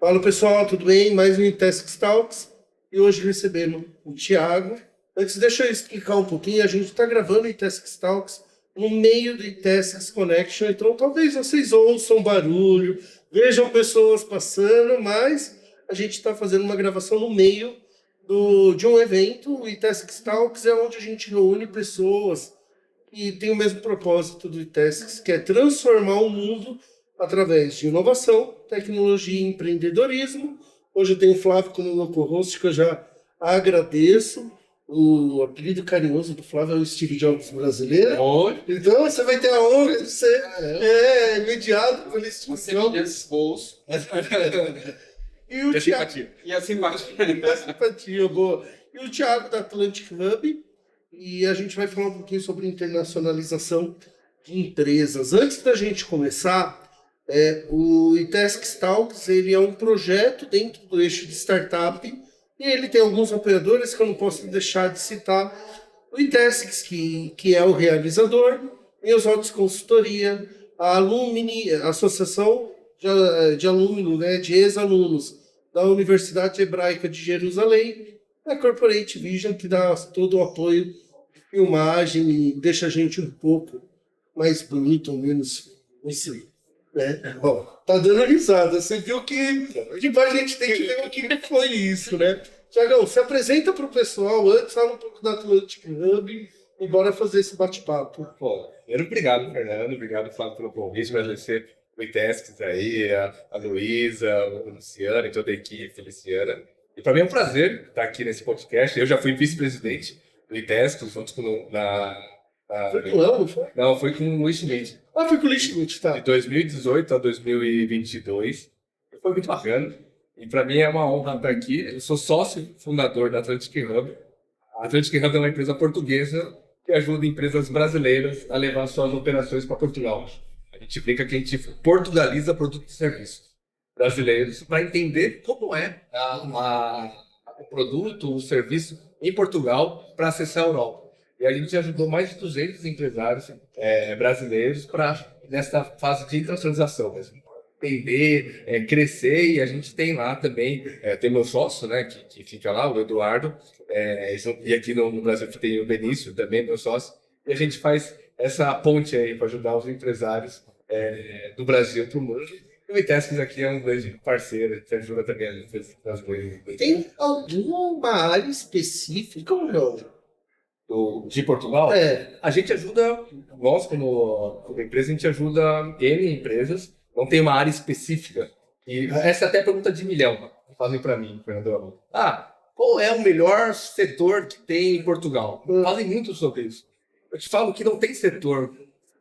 Fala pessoal, tudo bem? Mais um Itask Talks e hoje recebemos o Thiago. Antes, deixa eu explicar um pouquinho. A gente está gravando o Itask Talks no meio do Itask Connection, então talvez vocês ouçam barulho, vejam pessoas passando, mas a gente está fazendo uma gravação no meio de um evento. O Itask Talks é onde a gente reúne pessoas que têm o mesmo propósito do Itask, que é transformar o mundo através de inovação, tecnologia e empreendedorismo. Hoje eu tenho o Flávio como meu co-host, que eu já agradeço. O apelido carinhoso do Flávio é o Steve Jobs brasileiro. Oi. Então você vai ter a honra de ser mediado pelo Steve Jobs. E o Thiago, E a simpatia. a simpatia boa. E o Thiago da Atlantic Hub. E a gente vai falar um pouquinho sobre internacionalização de empresas. Antes da gente começar, o Itask Talks ele é um projeto dentro do eixo de startup e ele tem alguns apoiadores que eu não posso deixar de citar. O Itasks, que é o realizador, Meus Consultoria, a Alumni, a Associação de Alunos, né, de ex-alunos da Universidade Hebraica de Jerusalém, a Corporate Vision, que dá todo o apoio de filmagem e deixa a gente um pouco mais bonito, ou menos assim, né? Ó, tá dando risada. Você viu que tipo, a gente tem que ver o que foi isso, né? Tiagão, se apresenta para o pessoal antes, fala um pouco da Atlantic Hub e bora fazer esse bate-papo. Bom, primeiro, obrigado, Fernando. Obrigado, Flávio, pelo convite. Agradecer o Itasks aí, a Luísa, o Luciano e toda a equipe, Feliciana. E para mim é um prazer estar aqui nesse podcast. Eu já fui vice-presidente do Itasks, junto com Foi com o Léo, não foi? Não, foi com o Luiz Schmidt. Ah, foi com o Lee Schmidt, tá. De 2018 a 2022. Foi muito bacana. E para mim é uma honra estar aqui. Eu sou sócio fundador da Atlantic Hub. A Atlantic Hub é uma empresa portuguesa que ajuda empresas brasileiras a levar suas operações para Portugal. A gente brinca que a gente portugaliza produtos e serviços brasileiros para entender como é o produto, o serviço em Portugal para acessar a Europa. E a gente ajudou mais de 200 empresários brasileiros nessa fase de internacionalização mesmo. Entender, crescer, e a gente tem lá também, tem meu sócio, né, que fica lá, o Eduardo, e aqui no Brasil tem o Benício também, meu sócio, e a gente faz essa ponte aí para ajudar os empresários do Brasil para o mundo. E o Itasks aqui é um grande parceiro, que ajuda também a empresas brasileiras. Tem alguma área específica ou não? De Portugal? A gente ajuda, nós como empresa, a gente ajuda N empresas, não tem uma área específica. E essa é até a pergunta de milhão que fazem para mim, Fernando. Qual é o melhor setor que tem em Portugal? Fazem muito sobre isso. Eu te falo que não tem setor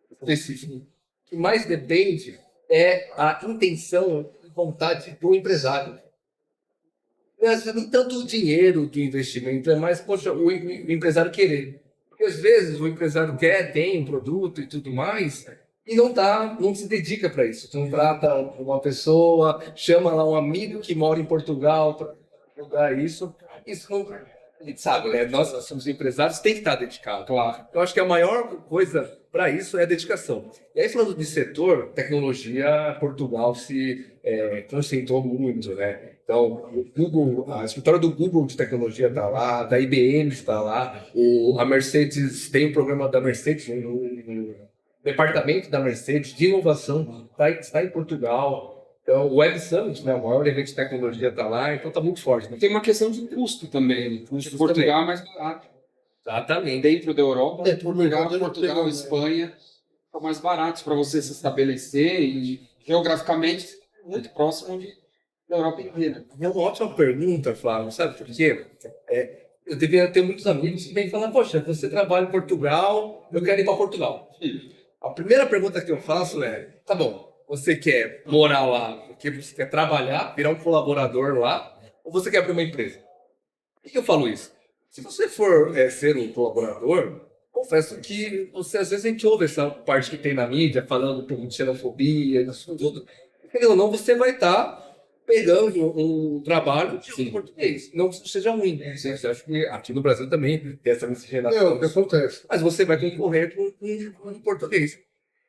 específico. O que mais depende é a intenção e vontade do empresário. Nem tanto o dinheiro do investimento, é mais, poxa, o empresário querer. Porque às vezes o empresário tem um produto e tudo mais, e não se dedica para isso. Contrata uma pessoa, chama lá um amigo que mora em Portugal para jogar isso. Isso não, a gente sabe, né? Nós somos empresários, tem que estar dedicado. Claro. Eu acho que a maior coisa para isso é a dedicação. E aí, falando de setor, tecnologia, Portugal se concentrou muito, né? Então, o Google, a escritório do Google de tecnologia está lá, da IBM está lá, a Mercedes tem o programa da Mercedes, o departamento da Mercedes de inovação está em Portugal. Então, o Web Summit, né, o maior evento de tecnologia está lá, então está muito forte. Né? Tem uma questão de custo também. O custo de Portugal é mais barato. Exatamente. Dentro da Europa, Portugal, Portugal e Espanha são mais baratos para você se estabelecer e geograficamente muito próximo da Europa inteira. É uma ótima pergunta, Flávio, sabe por quê? Eu devia ter muitos amigos que vêm falar, poxa, você trabalha em Portugal, eu quero ir para Portugal. A primeira pergunta que eu faço é, tá bom, você quer morar lá porque você quer trabalhar, virar um colaborador lá, ou você quer abrir uma empresa? Por que eu falo isso? Se você for ser um colaborador, confesso que você, às vezes a gente ouve essa parte que tem na mídia, falando de xenofobia, isso tudo. Entendeu? Não, você vai estar pegando um trabalho de português. Não que isso seja ruim. Né? Você acha que aqui no Brasil também tem essa miscigenação. O que acontece? Mas você vai concorrer com um português.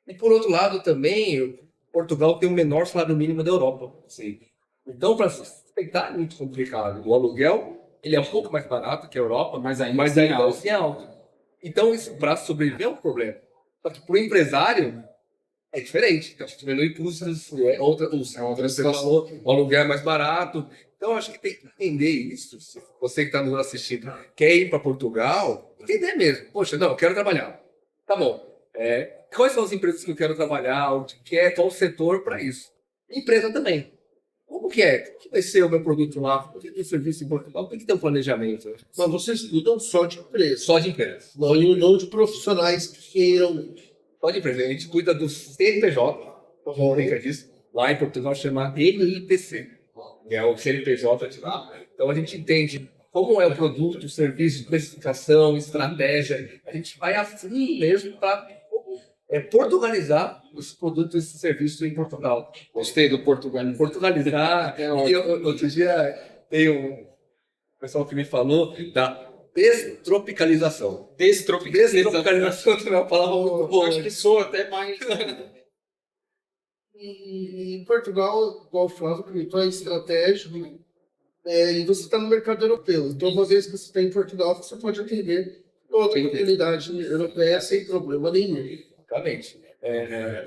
E por outro lado também, Portugal tem o menor salário mínimo da Europa. Sim. Então, para sustentar é muito complicado. O aluguel, ele é um pouco mais barato que a Europa, Mas ainda mas assim ainda alto. assim é alto. Então, isso para sobreviver é um problema. Só que para o empresário é diferente. Então, diminui custos, é outra outra você situação. falou, o aluguel é mais barato. Então, acho que tem que entender isso. Se você que está nos assistindo quer ir para Portugal, entender mesmo. Poxa, não, eu quero trabalhar. Tá bom. Quais são as empresas que eu quero trabalhar? O que é, qual o setor para isso? Empresa também. Como que é? O que vai ser o meu produto lá? O que é o serviço em Portugal? Tem que ter um planejamento. Mas vocês cuidam só de empresa, Só de empresas. não de profissionais que queiram. Só de empresa. A gente cuida do CNPJ, como brinca disso. Lá em Portugal chama NIPC, que é o CNPJ de lá. Então a gente entende como é o produto, o serviço, especificação, estratégia. A gente vai assim mesmo para portugalizar os produtos e serviços em Portugal. Gostei do português. Portugalizar. É E ótimo. outro dia tem um pessoal que me falou da destropicalização. Destropicalização também é uma palavra muito boa. Acho que soa até mais. E em Portugal, igual o Flávio comentou, é estratégico, e você está no mercado europeu. Então, uma vez que você está em Portugal, você pode atender outra comunidade europeia sem problema nenhum. Exatamente.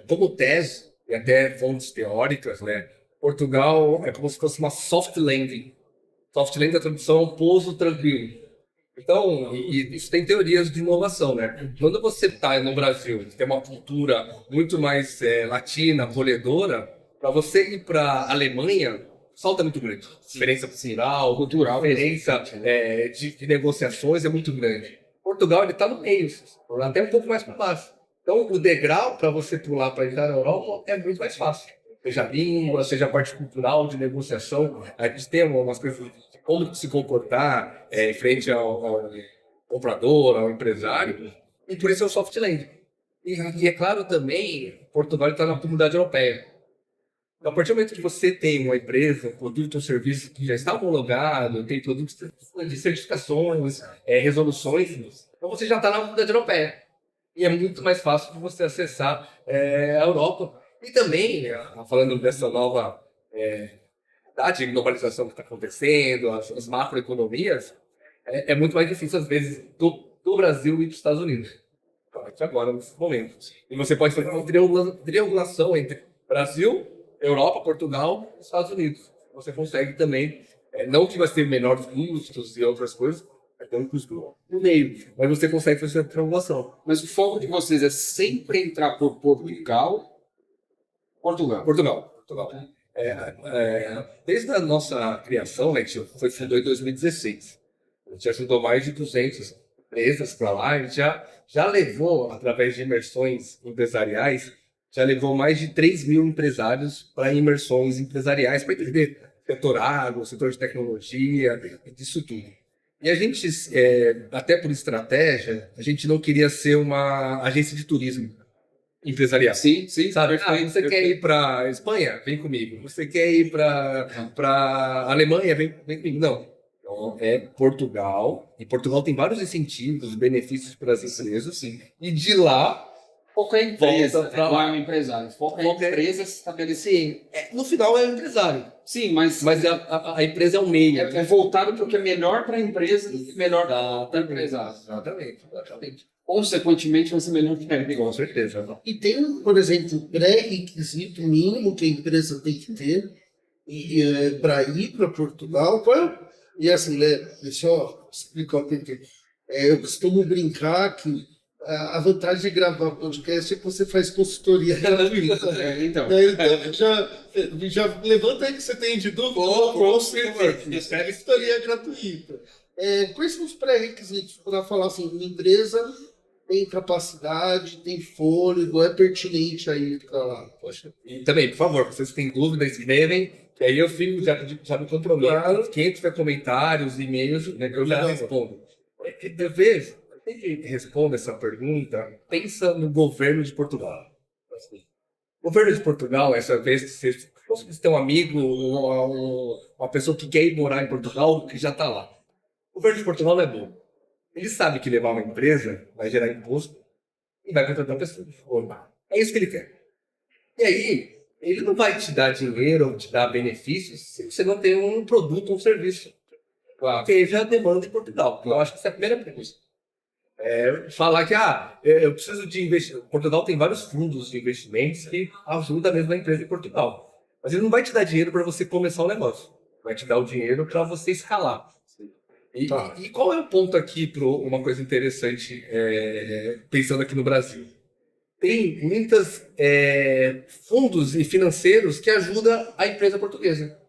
Como tese, e até fontes teóricas, né, Portugal é como se fosse uma soft landing. Soft landing, a tradução é um pouso tranquilo. Então, e isso tem teorias de inovação, né? Quando você está no Brasil, tem uma cultura muito mais latina, acolhedora, para você ir para a Alemanha, o salto é muito grande. Diferença cultural, diferença de negociações é muito grande. Portugal, ele está no meio, até um pouco mais para baixo. Então, o degrau para você pular para entrar na Europa é muito mais fácil. Seja a língua, seja a parte cultural de negociação. A gente tem algumas coisas de como se comportar em frente ao comprador, ao empresário. E por isso é o soft landing. E é claro também, Portugal está na comunidade europeia. Então, a partir do momento que você tem uma empresa, um produto ou serviço que já está homologado, tem produtos de certificações, resoluções, então você já está na comunidade europeia. E é muito mais fácil de você acessar a Europa. E também, falando dessa nova de globalização que está acontecendo, as macroeconomias, é muito mais difícil, às vezes, do Brasil e dos Estados Unidos. Agora, nesse momento. E você pode fazer uma triangulação entre Brasil, Europa, Portugal e Estados Unidos. Você consegue também, não que vai ter menores custos e outras coisas, vai ter um custo no meio, mas você consegue fazer a triangulação. Mas o foco de vocês é sempre entrar por Portugal. Portugal. Desde a nossa criação, a gente foi fundado em 2016. A gente ajudou mais de 200 empresas para lá. A gente já levou, através de imersões empresariais, já levou mais de 3.000 empresários para imersões empresariais, para entender setor agro, setor de tecnologia, disso tudo. E a gente, até por estratégia, a gente não queria ser uma agência de turismo empresarial. Sim, Sabe? perfeito. Você quer ir para Espanha? Vem comigo. Você quer ir para Alemanha? Vem comigo. Não. Então, é Portugal. E Portugal tem vários incentivos, benefícios para as empresas. Sim. E de lá, Foco é empresa, volta pra não é um empresário. Foco é empresa se estabelecer. sim, no final é o empresário. Sim, mas A empresa é o meio. é voltado para o que é melhor para a empresa e melhor para o empresário. Exatamente. Consequentemente, vai ser melhor para ele. Com certeza. E tem, por exemplo, um pré-requisito mínimo que a empresa tem que ter para ir para Portugal. E assim, né, deixa eu explicar o que eu costumo brincar que a vantagem de gravar podcast é que você faz consultoria gratuita. Então, Então, já levanta aí que você tem de dúvida. com certeza. Consultoria gratuita. Quais são os pré-requisitos para falar assim, uma empresa tem capacidade, tem fôlego, é pertinente aí para lá? Poxa. E também, por favor, vocês têm dúvidas, escrevem, que aí eu fico, já me comprometo. Claro. Quem tiver comentários, e-mails, né, eu já respondo. De vez, quem responde essa pergunta, pensa no governo de Portugal. O governo de Portugal, essa vez, você tem um amigo, uma pessoa que quer ir morar em Portugal, que já está lá. O governo de Portugal não é bom. Ele sabe que levar uma empresa vai gerar imposto e vai contratar pessoas. É isso que ele quer. E aí, ele não vai te dar dinheiro ou te dar benefícios se você não tem um produto ou um serviço que esteja a demanda em Portugal. Então, eu acho que essa é a primeira premissa. Falar que eu preciso de investir. Portugal tem vários fundos de investimentos que ajudam mesmo a empresa em Portugal. Mas ele não vai te dar dinheiro para você começar o negócio. Vai te dar o dinheiro para você escalar. E qual é o ponto aqui para uma coisa interessante, pensando aqui no Brasil? Tem muitos fundos e financeiros que ajudam a empresa portuguesa.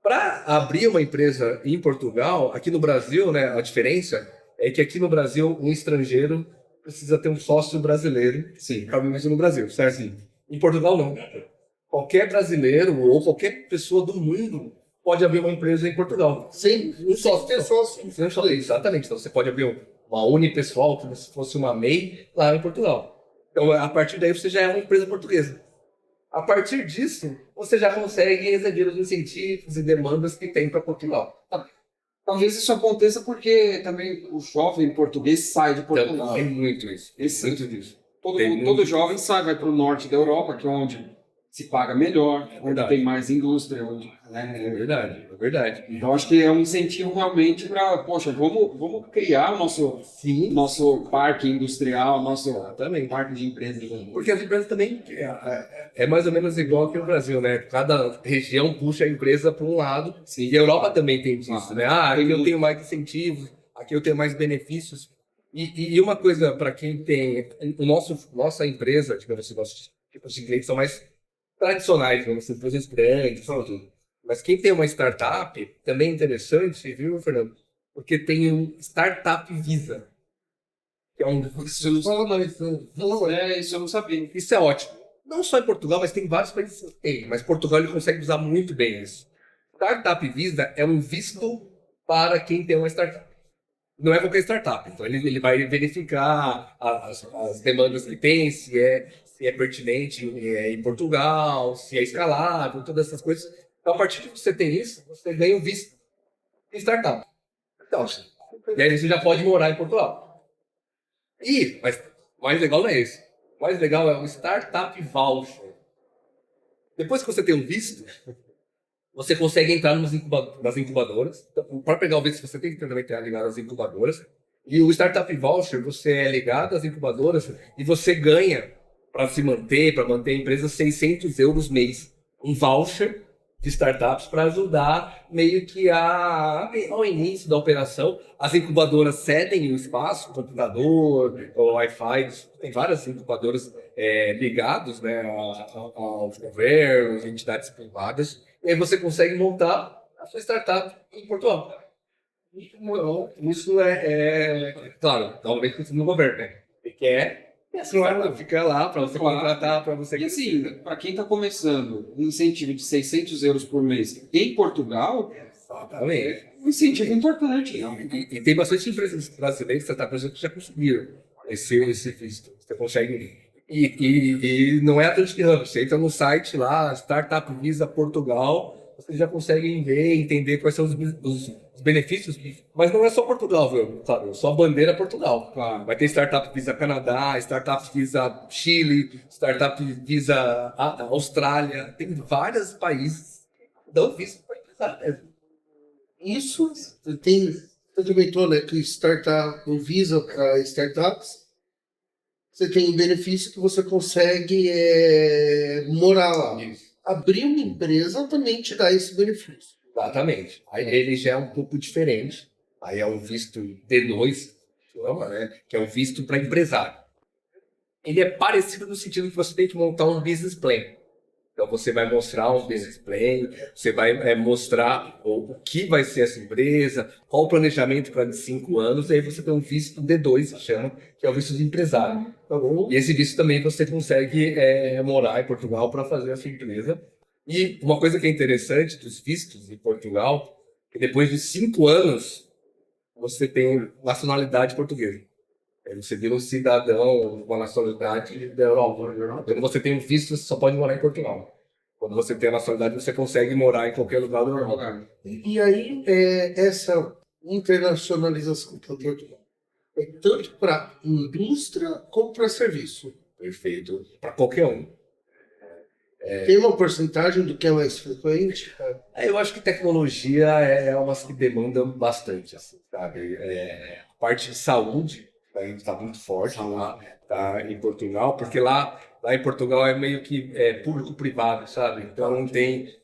Para abrir uma empresa em Portugal, aqui no Brasil, né, a diferença é que aqui no Brasil, um estrangeiro precisa ter um sócio brasileiro para viver no Brasil, certo? Sim. Em Portugal, não. Qualquer brasileiro ou qualquer pessoa do mundo pode abrir uma empresa em Portugal. Sem um sócio. Exatamente. Então, você pode abrir uma unipessoal, como se fosse uma MEI, lá em Portugal. Então, a partir daí, você já é uma empresa portuguesa. A partir disso, você já consegue exigir os incentivos e demandas que tem para Portugal. Talvez isso aconteça porque também o jovem português sai de Portugal. É muito isso. Muito disso. Todo jovem sai, vai para o norte da Europa, que é onde se paga melhor, onde tem mais indústria. É verdade. Então, acho que é um incentivo realmente para, poxa, vamos criar o nosso parque industrial, nosso parque de empresas. Porque as empresas também é mais ou menos igual que no Brasil, né? Cada região puxa a empresa para um lado. Sim. E a Europa também tem disso, né? Aqui eu tenho mais incentivos, aqui eu tenho mais benefícios. E uma coisa para quem tem... Nossa empresa, digamos assim, nossos tipos de clientes são mais tradicionais, vamos dizer, empresas grandes, tudo. Mas quem tem uma startup também é interessante, viu, Fernando? Porque tem um Startup Visa. Que é um... Isso eu não sabia. Isso é ótimo. Não só em Portugal, mas tem vários países que tem. Mas Portugal ele consegue usar muito bem isso. Startup Visa é um visto para quem tem uma startup. Não é qualquer startup. Então ele vai verificar as demandas que tem, se é pertinente em Portugal, se é escalável, todas essas coisas. Então, a partir de que você tem isso, você ganha um visto de startup. Então, e aí você já pode morar em Portugal. Mas o mais legal não é esse. O mais legal é o Startup Voucher. Depois que você tem um visto, você consegue entrar nas incubadoras. Então, para pegar o visto, você tem que também estar ligado às incubadoras. E o Startup Voucher, você é ligado às incubadoras e você ganha, para se manter, para manter a empresa, 600 euros mês. Um voucher de startups para ajudar meio que ao início da operação. As incubadoras cedem o espaço, o computador, o Wi-Fi. Tem várias incubadoras ligadas, né, aos governos, entidades privadas. E aí você consegue montar a sua startup em Portugal. Isso claro, talvez precisa do governo, né? Fica lá para você contratar, para você... E assim, para quem está começando, um incentivo de 600 euros por mês em Portugal, exatamente. Um incentivo importante. E tem bastante empresas brasileiras que já conseguiram esse visto. Você consegue... E não é Atlantic Hub. Você entra no site lá, Startup Visa Portugal, você já consegue ver, entender quais são os benefícios, mas não é só Portugal, viu? Claro, só a bandeira Portugal. Claro. Vai ter Startup Visa Canadá, Startup Visa Chile, Startup Visa Austrália. Tem vários países que dão visto para empresário. Isso tem... Você comentou, né, que o Visa para startups, você tem um benefício que você consegue morar lá. Isso. Abrir uma empresa também te dá esse benefício. Exatamente. Aí ele já é um pouco diferente. Aí é um visto D2, né? Que é um visto para empresário. Ele é parecido no sentido que você tem que montar um business plan. Então você vai mostrar um business plan, você vai mostrar o que vai ser essa empresa, qual o planejamento para 5 anos, e aí você tem um visto D2, se chama, que é o visto de empresário. E esse visto também você consegue morar em Portugal para fazer a sua empresa. E uma coisa que é interessante dos vistos em Portugal, que depois de 5 anos, você tem nacionalidade portuguesa. Aí você vira um cidadão, uma nacionalidade da Europa. Quando você tem um visto, você só pode morar em Portugal. Quando você tem a nacionalidade, você consegue morar em qualquer lugar da Europa. E aí, essa internacionalização para Portugal é tanto para indústria como para serviço. Perfeito. Para qualquer um. Tem uma porcentagem do que é mais frequente? Eu acho que tecnologia é umas que demandam bastante, assim, sabe? A parte de saúde está muito forte lá, tá em Portugal, porque lá em Portugal é meio que público-privado, sabe? Então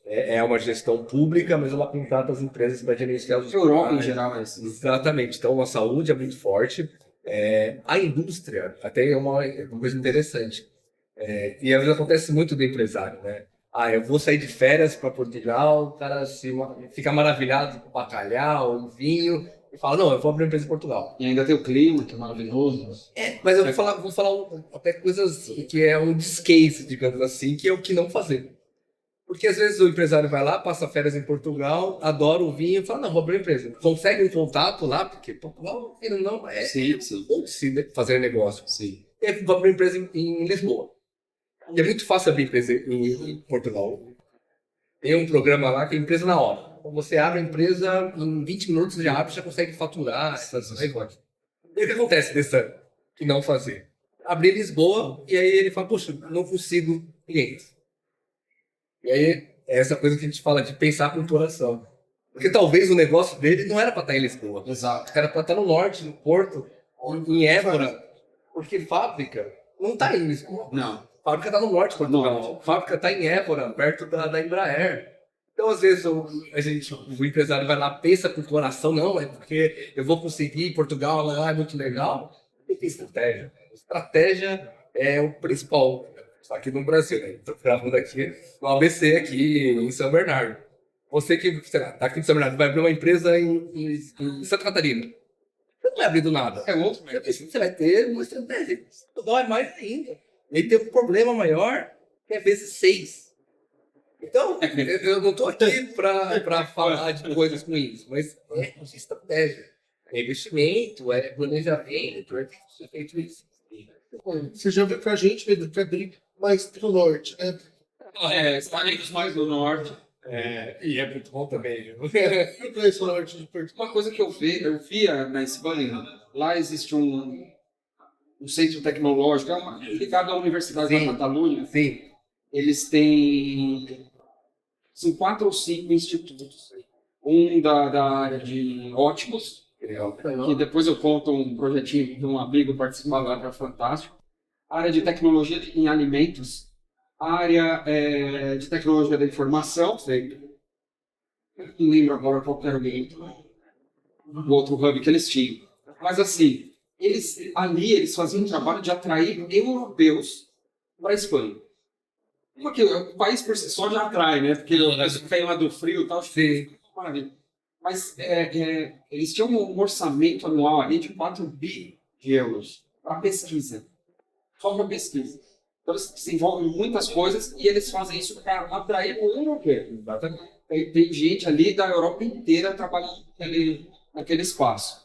é uma gestão pública, mas ela contrata as empresas para gerenciar os Europa, em geral, é assim. Exatamente. Então a saúde é muito forte. A indústria até é uma coisa interessante. E às vezes acontece muito do empresário, né? Eu vou sair de férias para Portugal, o cara fica maravilhado com bacalhau, o vinho, e fala, não, eu vou abrir uma empresa em Portugal. E ainda tem o clima, que é maravilhoso. Mas eu vou falar até coisas que é um descase, digamos assim, que é o que não fazer. Porque às vezes o empresário vai lá, passa férias em Portugal, adora o vinho e fala, não, vou abrir uma empresa. Consegue um contato lá, porque Portugal não Sim. bom de se fazer negócio. Sim. E aí vou abrir uma empresa em Lisboa. E é muito fácil abrir empresa em Portugal. Tem um programa lá que é empresa na hora. Então você abre a empresa, em 20 minutos você já abre, já consegue faturar, essas coisas. E o que acontece dessa que não fazer? Abrir em Lisboa e aí ele fala, poxa, não consigo clientes. E aí é essa coisa que a gente fala de pensar com o coração. Porque talvez o negócio dele não era para estar em Lisboa. Exato. Era para estar no norte, no Porto, ou em Évora. Porque fábrica não está em Lisboa. Não. A fábrica está no norte de Portugal. A fábrica está em Évora, perto da Embraer. Então, às vezes, o empresário vai lá, pensa com o coração, não, é porque eu vou conseguir, Portugal lá é muito legal. E tem estratégia. Estratégia é o principal. Só aqui no Brasil, né? Estou gravando aqui no ABC, aqui em São Bernardo. Você que, sei lá, tá aqui em São Bernardo, vai abrir uma empresa em Santa Catarina. Você não vai abrir do nada. É outro, Você vai ter uma estratégia. Portugal é mais ainda. Ele tem um problema maior, que é vezes 6. Então, eu não estou aqui para falar de coisas ruins, mas é estratégia. É investimento, é planejamento, é feito isso. Você já viu que a gente vai abrir mais pro norte, né? Estados mais do norte. E é muito bom também, viu? Eu conheço o norte de Portugal. Uma coisa que eu via na Espanha, lá existe um centro tecnológico, ligado à Universidade da Catalunha. Sim. Eles têm 4 ou 5 institutos. Um da área de óticos, que depois eu conto um projetinho de um amigo participar lá, que é fantástico. A área de tecnologia em alimentos. A área de tecnologia da informação. Eu não lembro agora qual era o outro hub que eles tinham. Mas assim, eles faziam um trabalho de atrair europeus para a Espanha. Porque o país por si só já atrai, né? Porque o clima do frio e tal, maravilha. Mas eles tinham um orçamento anual ali de 4 bi de euros para pesquisa. Só para pesquisa. Então eles desenvolvem muitas coisas e eles fazem isso para atrair o europeu. Tem gente ali da Europa inteira trabalhando naquele espaço.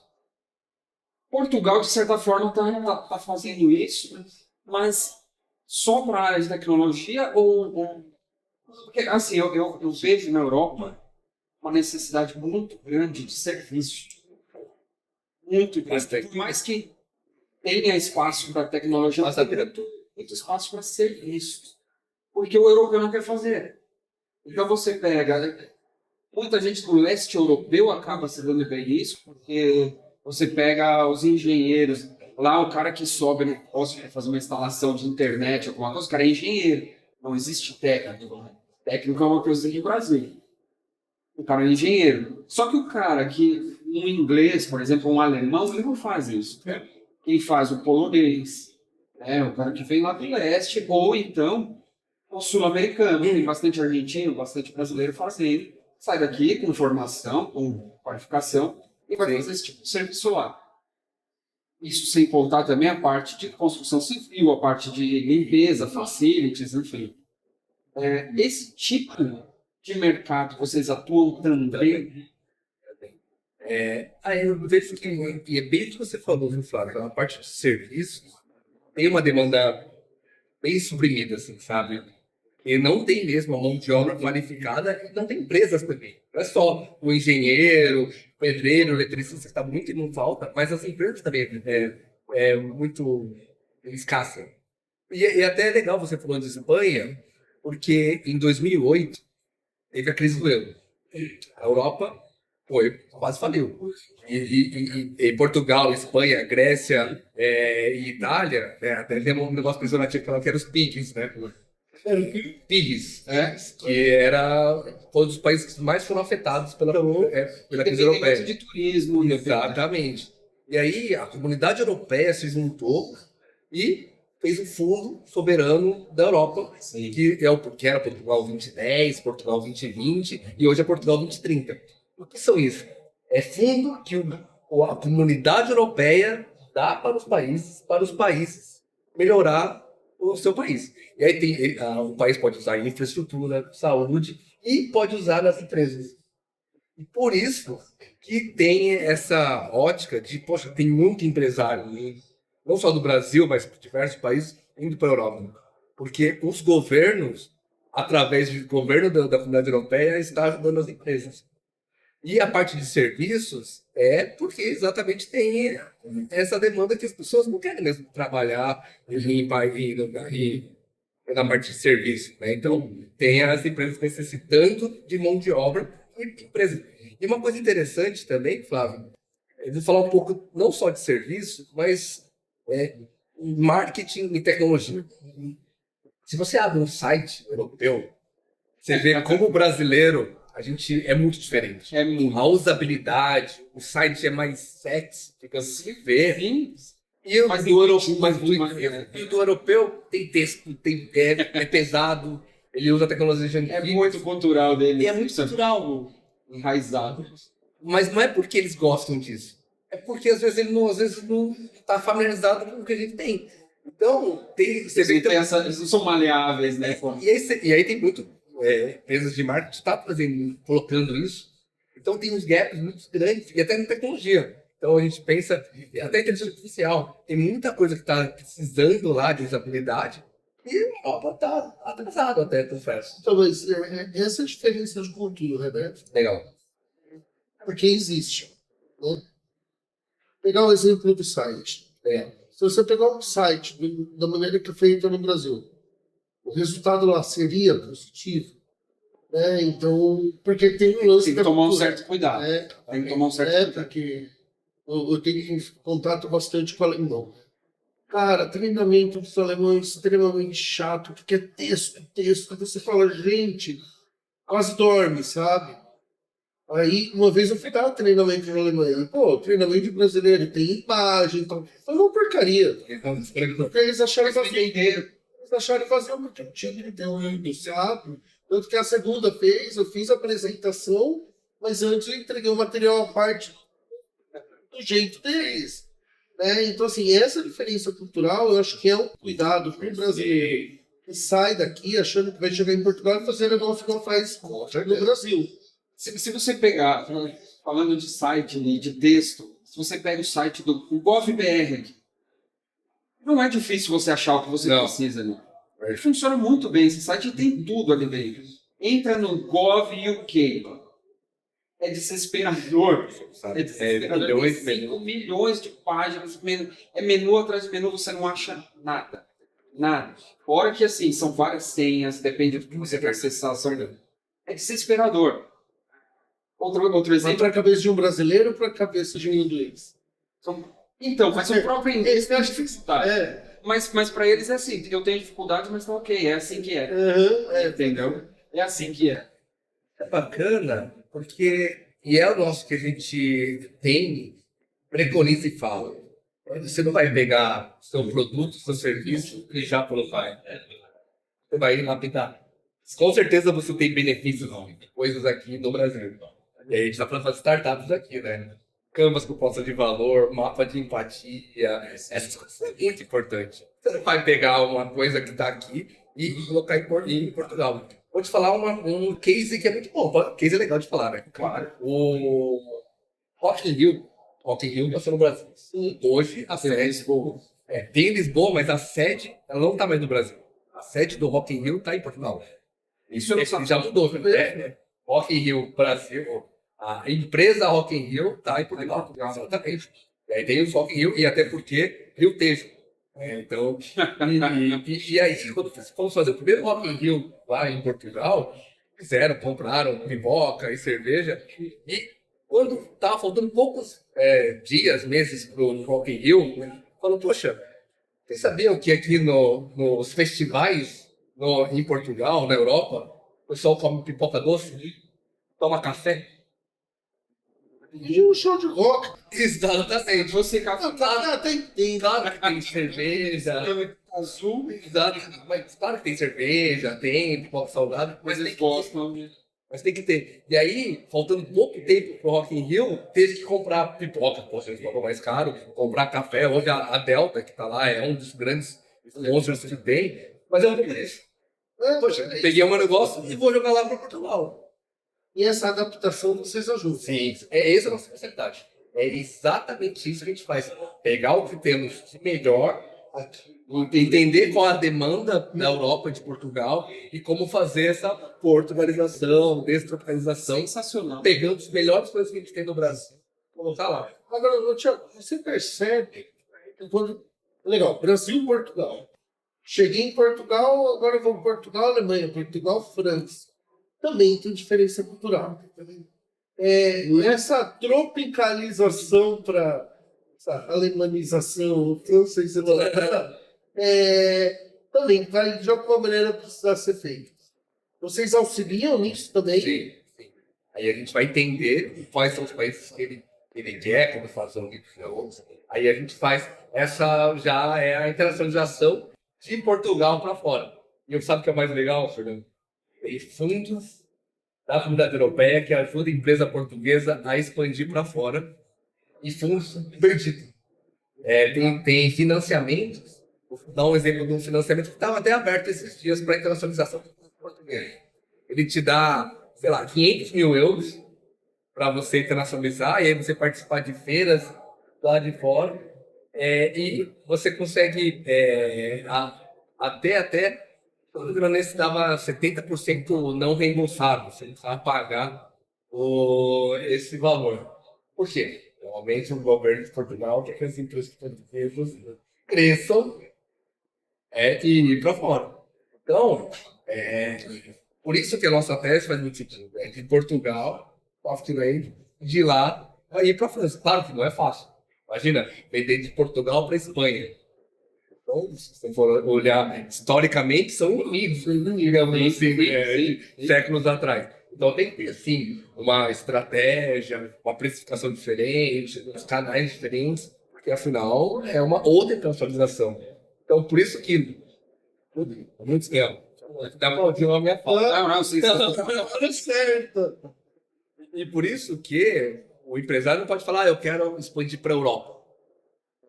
Portugal, de certa forma, está fazendo isso, mas só para a área de tecnologia porque, assim, eu vejo na Europa uma necessidade muito grande de serviço. Muito grande. Por mais que tenha espaço para tecnologia, mas muito espaço para serviços. Porque o europeu não quer fazer. Então você pega... Muita gente do leste europeu acaba se dando bem isso, porque você pega os engenheiros... Lá o cara que sobe no posto para fazer uma instalação de internet, alguma coisa, o cara é engenheiro. Não existe técnico. Técnico é uma coisa aqui no Brasil. O cara é engenheiro. Só que o cara que, um inglês, por exemplo, um alemão, ele não faz isso. Quem faz o polonês, o cara que vem lá do leste, ou então o sul-americano. Tem bastante argentino, bastante brasileiro fazendo. Sai daqui com formação, com qualificação, e vai fazer esse tipo de serviço lá. Isso sem contar também a parte de construção civil, a parte de limpeza, facilities, enfim. Esse tipo de mercado vocês atuam também? Eu vejo que, e é bem o que você falou, viu, Flávio? A parte de serviços tem uma demanda bem suprimida, assim, sabe? E não tem mesmo a mão de obra qualificada e não tem empresas também. Não é só o engenheiro, o pedreiro, o eletricista que está muito e não falta, mas as empresas também é muito escassa. E até é legal você falando de Espanha, Porque em 2008 teve a crise do euro. A Europa quase faliu. E Portugal, Espanha, Grécia e Itália, né, até tem um negócio pejorativo que falava que eram os pigs, né? Pigs, que foi um dos países que mais foram afetados pela crise europeia. De turismo. Exatamente. E aí a comunidade europeia se juntou e fez um fundo soberano da Europa, que era Portugal 2010, Portugal 2020 e hoje é Portugal 2030. O que são isso? É fundo que a comunidade europeia dá para os países melhorar o seu país. E aí o país pode usar em infraestrutura, saúde e pode usar nas empresas. E por isso que tem essa ótica de, poxa, tem muito empresário, não só do Brasil, mas de diversos países, indo para a Europa. Porque os governos, através do governo da comunidade europeia, estão ajudando as empresas. E a parte de serviços porque exatamente tem essa demanda que as pessoas não querem mesmo trabalhar na parte de serviço, né? Então, tem as empresas necessitando de mão de obra e empresas. E uma coisa interessante também, Flávio, eu vou falar um pouco não só de serviço, mas marketing e tecnologia. Se você abre um site europeu, você vê como o brasileiro, a gente é muito diferente. A usabilidade, o site é mais sexy, fica assim ver. Sim. E o do europeu tem texto, é pesado, ele usa tecnologia antiga. É muito cultural dele. E é muito cultural. Enraizado. Mas não é porque eles gostam disso. É porque às vezes ele não está familiarizado com o que a gente tem. Então, eles não são maleáveis, né? E aí tem muito empresas de marketing que estão colocando isso. Então tem uns gaps muito grandes, e até na tecnologia. Então a gente pensa, até inteligência artificial, tem muita coisa que está precisando lá de usabilidade, e a Europa está atrasado até, confesso. Então, mas essa é a diferença de cultura, né? Legal. Porque existe. Né? Pegar o exemplo do site. Se você pegar um site da maneira que é feito no Brasil, o resultado lá seria positivo. Né? Então, porque tem um lance. Tem que tomar um certo cuidado. Tem que tomar um certo cuidado. Porque eu tenho contato bastante com o alemão. Cara, treinamento dos alemães é extremamente chato, porque é texto. Você fala, gente, quase dorme, sabe? Aí, uma vez eu fui dar treinamento na Alemanha. Pô, treinamento de brasileiro, tem imagem, então foi uma porcaria. Porque eles acharam vazio. Eles acharam vazio porque não tinha conteúdo, sabe? Tanto que a segunda vez eu fiz a apresentação, mas antes eu entreguei o material à parte do jeito deles. Né? Então, assim, essa diferença cultural, eu acho que é um cuidado para o brasileiro que sai daqui achando que vai chegar em Portugal e fazer negócio que não faz no Brasil. Se você pegar, falando de site e de texto, se você pega o site do GovBR, não é difícil você achar o que você precisa ali. Ele funciona muito bem, esse site tem tudo ali dentro. Entra no Gov UK. É desesperador. Tem 5 milhões de páginas, menu atrás de menu, você não acha nada. Fora que, assim, são várias senhas, depende do que você quer acessar. É desesperador. Outro exemplo. Para a cabeça de um brasileiro ou para a cabeça de um inglês? Então, mas o próprio inglês tem dificuldade. Mas para eles é assim, eu tenho dificuldade, mas tá ok, é assim que é. Entendeu? É assim que é. É bacana, porque é o nosso que a gente tem, preconiza e fala. Você não vai pegar seu produto, seu serviço e já colocar. Você vai lapidar. Com certeza você tem benefícios de coisas aqui no Brasil. E aí a gente está falando de startups aqui, né? Canvas com proposta de valor, mapa de empatia, essas coisas são muito importantes. Você não vai pegar uma coisa que está aqui e colocar em Portugal. Vou te falar um case que é muito bom. Case é legal de falar, né? Claro. O Rock in Rio passou no Brasil. Hoje, a sede... tem em Lisboa, mas a sede ela não está mais no Brasil. A sede do Rock in Rio está em Portugal. Isso já mudou. Rock in Rio Brasil... A empresa Rock in Rio está em Portugal. Exatamente. E aí tem o Rock in Rio, e até porque Rio Tejo. Então, e aí, quando fomos fazer o primeiro Rock in Rio lá em Portugal, compraram pipoca e cerveja, e quando estava faltando poucos dias, meses para o Rock in Rio, falou, poxa, vocês sabiam que aqui nos festivais em Portugal, na Europa, o pessoal come pipoca doce, toma café? E um show de rock. Exatamente. Você Até entendo. Claro que tem cerveja. azul, Exato. Mas claro que tem cerveja, tem pipoca salgada, mas eles tem gostam, né? mas tem que ter. E aí, faltando pouco tempo pro Rock in Rio, teve que comprar pipoca, poxa, eles pagam mais caro, comprar café. Hoje a Delta, que tá lá, é um dos grandes sponsors que tem, mas é um preço. Poxa, peguei um negócio e vou jogar lá para Portugal. E essa adaptação vocês ajudam. Sim, essa é a nossa especialidade. É exatamente isso que a gente faz. Pegar o que temos de melhor, entender qual a demanda da Europa, de Portugal, e como fazer essa portugalização, destropicalização, Sensacional. pegando as melhores coisas que a gente tem no Brasil, colocar lá. Agora, Thiago, você percebe que quando... Legal, Brasil e Portugal. Cheguei em Portugal, agora vou Portugal, Alemanha, Portugal, França. Também tem diferença cultural. Essa tropicalização para essa alemanização, francesização, também vai de alguma maneira precisar ser feita. Vocês auxiliam nisso também? Sim, sim. Aí a gente vai entender quais são os países que ele quer, como fazer um outros. Aí a gente faz essa, já é a internacionalização de Portugal para fora. E sabe o que é mais legal, Fernando? Tem fundos da Comunidade Europeia que ajudam a empresa portuguesa a expandir para fora e fundos perdidos. Tem financiamentos. Vou dar um exemplo de um financiamento que estava até aberto esses dias para a internacionalização portuguesa. Ele te dá, sei lá, 500 mil euros para você internacionalizar e aí você participar de feiras lá de fora e você consegue até o Rio Grande do Sul dava 70% não reembolsável, você não precisava pagar esse valor. Por quê? Normalmente o governo de Portugal quer que as empresas portuguesas cresçam e ir para fora. Então, por isso que a nossa tese faz muito sentido. De Portugal, de lá, ir para a França. Claro que não é fácil. Imagina, vender de Portugal para Espanha. Então, se você for olhar historicamente, são inimigos, digamos assim, séculos atrás. Então tem que ter, sim, uma estratégia, uma precificação diferente, uns canais diferentes, porque afinal é uma outra internacionalização. Então, por isso que muito esquema. Dá para ouvir a minha fala. Não, sensacional. Certo. E por isso que o empresário não pode falar, eu quero expandir para a Europa.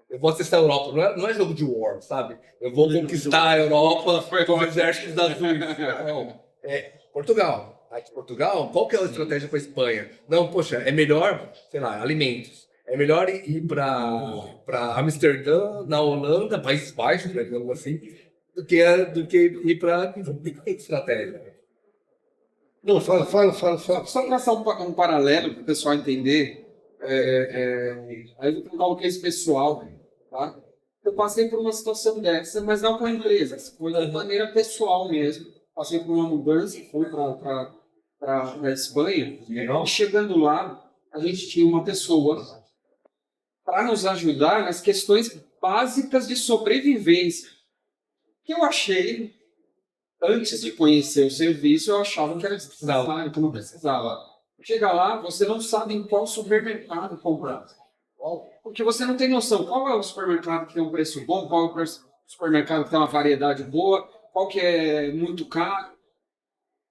Eu vou acessar a Europa, não é jogo de war, sabe? Eu vou conquistar a Europa com os exércitos azuis. Não, Portugal. Aqui Portugal, qual que é a estratégia para a Espanha? Não, poxa, é melhor, sei lá, alimentos. É melhor ir para Amsterdã, na Holanda, Países Baixos, digamos assim, do que ir para... Tem que ter estratégia. Não, fala. Só traçar um paralelo para o pessoal entender. Aí eu vou colocar o case pessoal, tá? Eu passei por uma situação dessa, mas não com a empresa, foi de maneira pessoal mesmo. Passei por uma mudança, fui para a Espanha, e chegando lá, a gente tinha uma pessoa para nos ajudar nas questões básicas de sobrevivência, que eu achei, antes de conhecer o serviço, eu achava que era necessário, que não precisava. Chega lá, você não sabe em qual supermercado comprar. Porque você não tem noção qual é o supermercado que tem um preço bom, qual é o supermercado que tem uma variedade boa, qual que é muito caro.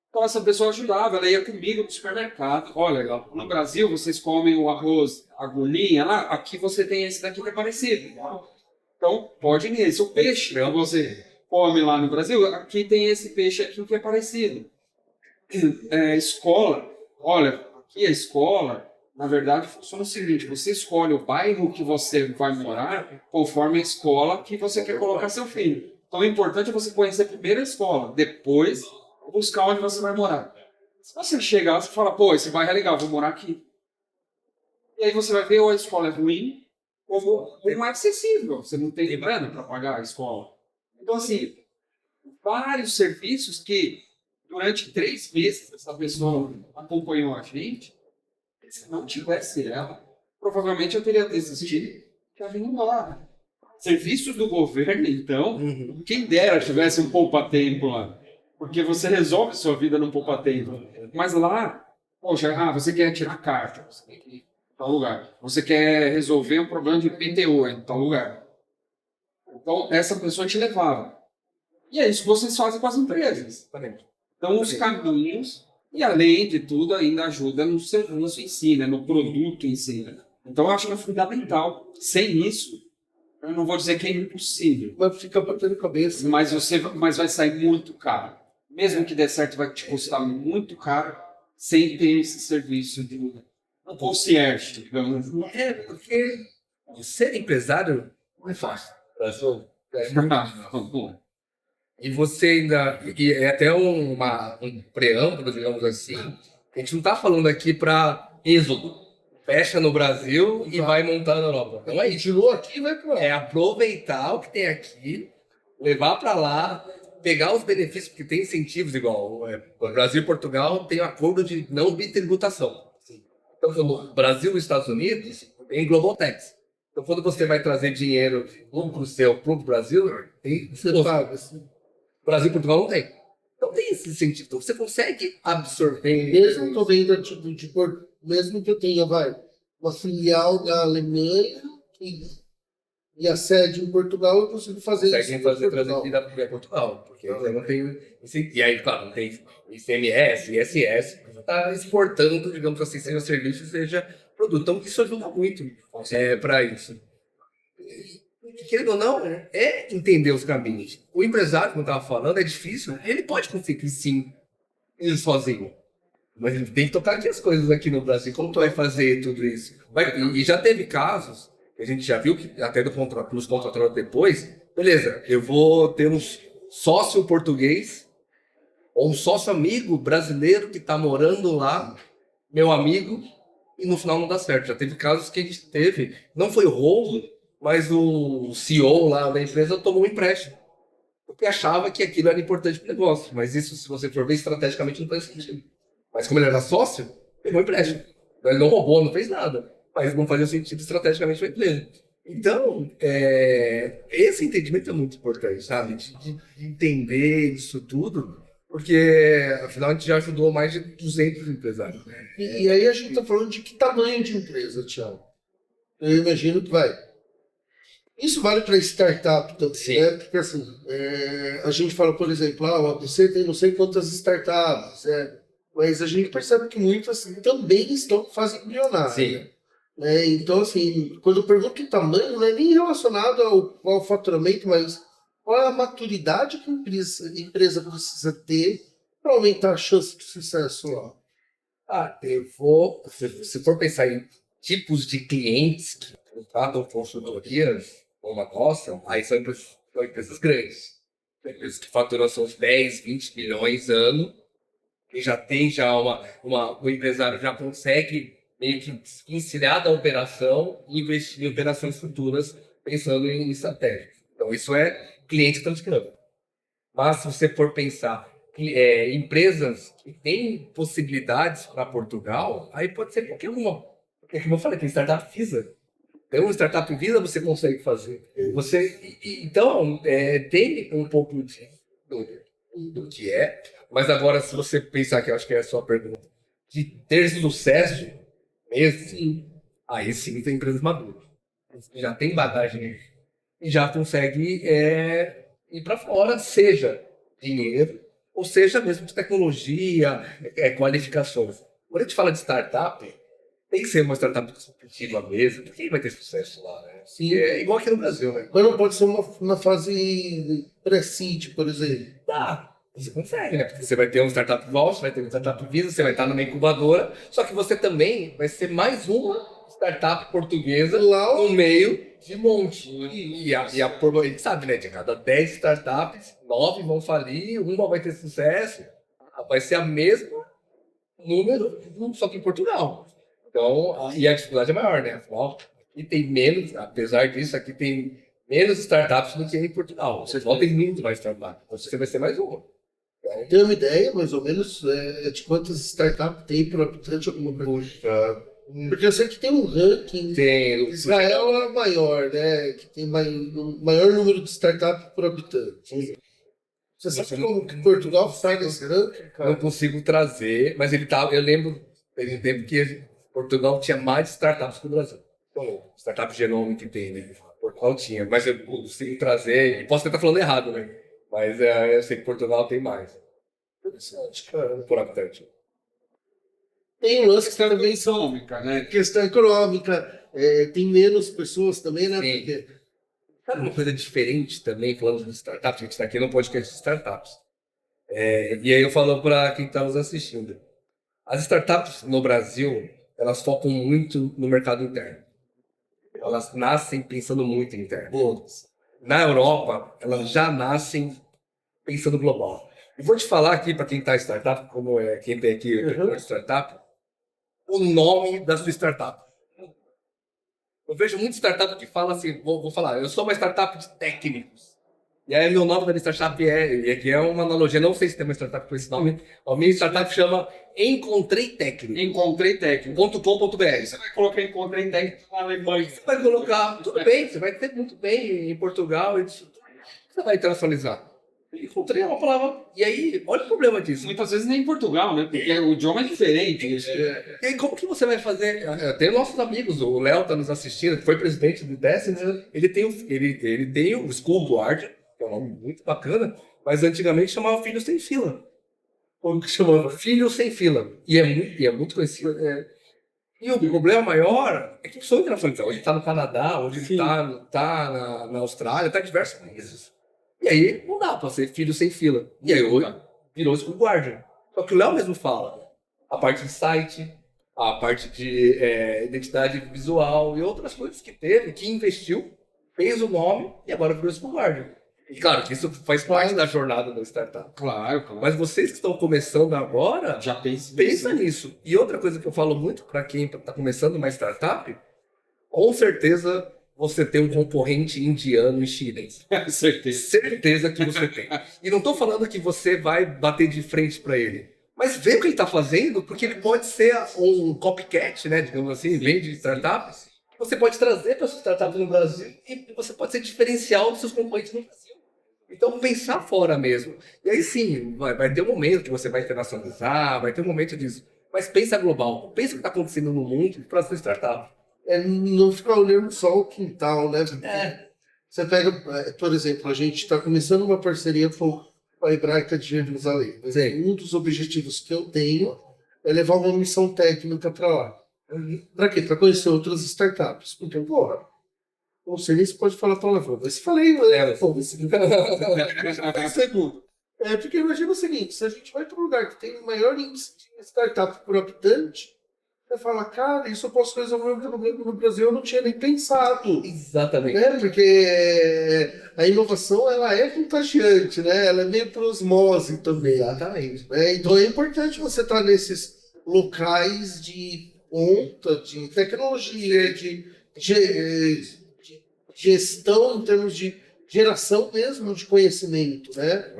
Então essa pessoa ajudava, ela ia comigo no supermercado. Olha, no Brasil vocês comem o arroz agulhinha, lá, aqui você tem esse daqui que é parecido. Então pode ir nesse. O peixe que você come lá no Brasil, aqui tem esse peixe aqui que é parecido. Escola. Olha, aqui a escola, na verdade, funciona o seguinte: você escolhe o bairro que você vai morar conforme a escola que você quer colocar seu filho. Então, o importante é você conhecer primeiro a escola, depois buscar onde você vai morar. Se você chegar, você fala, pô, esse bairro é legal, vou morar aqui. E aí você vai ver ou a escola é ruim, como mais acessível. Você não tem grana para pagar a escola. Então, assim, vários serviços que durante 3 meses essa pessoa acompanhou a gente. Se não tivesse ela, provavelmente eu teria desistido e já vindo embora. Serviços do governo, então, quem dera tivesse um poupa-tempo lá. Porque você resolve sua vida num poupa-tempo. Mas lá, poxa, você quer tirar carta, você tem que ir em tal lugar. Você quer resolver um problema de PTO em tal lugar. Então, essa pessoa te levava. E é isso que vocês fazem com as empresas. Então, os caminhos, e além de tudo, ainda ajuda no serviço em si, né? No produto em si. Né? Então, eu acho que é fundamental. Sem isso, eu não vou dizer que é impossível. Vai ficar batendo cabeça. Mas vai sair muito caro. Mesmo que dê certo, vai te custar muito caro sem ter esse serviço de um concierge, digamos. É, porque ser empresário não é fácil. É muito E você ainda. E é até um preâmbulo, digamos assim. A gente não está falando aqui para êxodo. Fecha no Brasil e vai montar na Europa. Não é isso. Continua aqui e vai para lá. É aproveitar o que tem aqui, levar para lá, pegar os benefícios, porque tem incentivos igual. O Brasil e Portugal tem um acordo de não bitributação. Então, no Brasil e Estados Unidos, tem Global Tax. Então, quando você vai trazer dinheiro lucro seu para o Brasil, tem. Você paga, assim. Brasil e Portugal não tem. Então tem esse sentido. Então, você consegue absorver. Mesmo que eu venda, mesmo que eu tenha, uma filial da Alemanha e a sede em Portugal, eu consigo fazer isso. Conseguem fazer trazer para Portugal. Porque eu não tenho. E aí, claro, não tem ICMS, ISS, está exportando, digamos assim, seja serviço, seja produto. Então, isso ajuda muito para isso. Querendo ou não, é entender os caminhos. O empresário, como eu estava falando, é difícil. Ele pode conseguir, sim, ele sozinho. Mas ele tem que tocar aqui as coisas aqui no Brasil. Como tu vai fazer tudo isso? E já teve casos, que a gente já viu, que até nos contrataram depois, beleza, eu vou ter um sócio português ou um sócio amigo brasileiro que está morando lá, meu amigo, e no final não dá certo. Já teve casos que a gente teve, não foi roubo, mas o CEO lá da empresa tomou um empréstimo. Porque achava que aquilo era importante para o negócio. Mas isso, se você for ver estrategicamente, não faz sentido. Mas como ele era sócio, pegou um empréstimo. Então, ele não roubou, não fez nada. Mas não fazia sentido estrategicamente para a empresa. Então, esse entendimento é muito importante, sabe? De entender isso tudo. Porque, afinal, a gente já ajudou mais de 200 empresários. Né? E aí a gente está falando de que tamanho de empresa, Thiago? Eu imagino que Isso vale para startup também, né? Porque assim, a gente fala, por exemplo, o ABC tem não sei quantas startups, mas a gente percebe que muitas também estão em fase embrionária. Né? Então, assim, quando eu pergunto o tamanho, não é nem relacionado ao faturamento, mas qual é a maturidade que a empresa precisa ter para aumentar a chance de sucesso lá. Se for pensar em tipos de clientes que contratam consultorias, como a nossa, aí são empresas grandes. Empresas que faturam seus 10, 20 milhões ano, que já tem o empresário já consegue meio que ensinar da operação e investir em operações futuras pensando em estratégia. Então, isso é cliente transcrânio. Mas, se você for pensar empresas que têm possibilidades para Portugal, aí pode ser qualquer uma. Porque, como eu falei, tem startup Visa. Tem uma startup Visa, você consegue fazer. Então, tem um pouco do que é. Mas agora, se você pensar, que eu acho que é a sua pergunta, de ter sucesso mesmo, aí sim tem empresas maduras. Já tem bagagem e já consegue ir para fora, seja dinheiro, ou seja mesmo de tecnologia, qualificações. Quando a gente fala de startup, tem que ser uma startup competitiva mesmo, porque quem vai ter sucesso lá, né? Sim. É igual aqui no Brasil, né? Mas não pode ser uma fase pré-seed, por exemplo. Você consegue, né? Porque você vai ter um startup Vault, vai ter um startup Visa, você vai estar numa incubadora, só que você também vai ser mais uma startup portuguesa lá no meio de monte. E a gente sabe, né? De cada 10 startups, 9 vão falir, uma vai ter sucesso, vai ser a mesma número, só que em Portugal. Então, e a dificuldade é maior, né? Afinal, E tem menos, apesar disso, aqui tem menos startups do que em Portugal. Você volta em muito mais startups. Você vai ser mais uma. Tem uma ideia, mais ou menos, de quantas startups tem por habitante alguma coisa? Puxa, Porque eu sei que tem um ranking. tem. Israel é o maior, né? Que tem um maior número de startups por habitante. Você sabe como que Portugal sai nesse ranking, Não cara? consigo trazer, mas ele tá. Eu lembro, teve um tempo que Portugal tinha mais startups que o Brasil. Então, startup genome que tem, né? Portugal tinha, mas eu consigo trazer. Posso até estar falando errado, né? Mas eu sei que Portugal tem mais Interessante, cara. por habitante. Tem um lance que Questão também econômica, né? questão econômica, tem menos pessoas também, né? Sim. Porque Sabe uma coisa diferente também, falando de startups? A gente está aqui no podcast de startups. E aí eu falo para quem está nos assistindo. As startups no Brasil, elas focam muito no mercado interno. Elas nascem pensando muito em interno. Na Europa, elas já nascem pensando global. E vou te falar aqui para quem está em startup, como é quem tem aqui o startup, o nome da sua startup. Eu vejo muita startup que fala assim, vou falar, eu sou uma startup de técnicos. E aí meu nome da minha startup e aqui é uma analogia, não sei se tem uma startup com esse nome, a minha startup chama Encontrei Técnico. Encontrei técnico. .com.br. Você vai colocar encontrei técnico na Alemanha. Você vai colocar, tudo bem, você vai ter muito bem em Portugal, você vai internacionalizar. Encontrei uma palavra, e aí, olha o problema disso. Muitas vezes nem em Portugal, né? Porque o idioma é diferente. E aí, como que você vai fazer? Tem nossos amigos, o Léo está nos assistindo, que foi presidente do Destiny, né? Ele tem o School Guard, que é um nome muito bacana, mas antigamente chamava Filho Sem Fila. Como que chamava? Filho Sem Fila. E é muito conhecido. E o problema maior é que são internacionalizados. Hoje está no Canadá, hoje ele está na Austrália, está em diversos países. E aí não dá para ser Filho Sem Fila. E aí hoje virou School Guardian. Só que o Léo mesmo fala. A parte de site, a parte de identidade visual e outras coisas que teve, que investiu, fez o nome e agora virou School Guardian. E claro que isso faz parte da jornada da startup. Claro. Mas vocês que estão começando agora, Já pensa nisso. E outra coisa que eu falo muito para quem está começando uma startup, com certeza você tem um concorrente indiano e chinês. Certeza. Certeza que você tem. E não estou falando que você vai bater de frente para ele. Mas vê o que ele está fazendo, porque ele pode ser um copycat, né? Digamos assim, vende startups. Você pode trazer para sua startup no Brasil e você pode ser diferencial dos seus concorrentes no Brasil. Então, pensar fora mesmo. E aí sim, vai ter um momento que você vai internacionalizar, vai ter um momento disso. Mas pensa global. Pensa o que está acontecendo no mundo para a sua startup. não ficar olhando só o quintal, né? Você pega, por exemplo, a gente está começando uma parceria com a Hebraica de Jerusalém. Sim. Um dos objetivos que eu tenho é levar uma missão técnica para lá. Para quê? Para conhecer outras startups. Porque, porra, não sei nem se pode falar palavrão, mas falei, né? Segundo. Porque imagina o seguinte, se a gente vai para um lugar que tem o maior índice de startup por habitante, você fala, cara, isso eu posso resolver um problema no Brasil, eu não tinha nem pensado. Exatamente. Porque a inovação, ela é contagiante, né? Ela é meio por osmose também. Exatamente. Então é importante você estar nesses locais de ponta, de tecnologia, de gestão em termos de geração mesmo de conhecimento, né?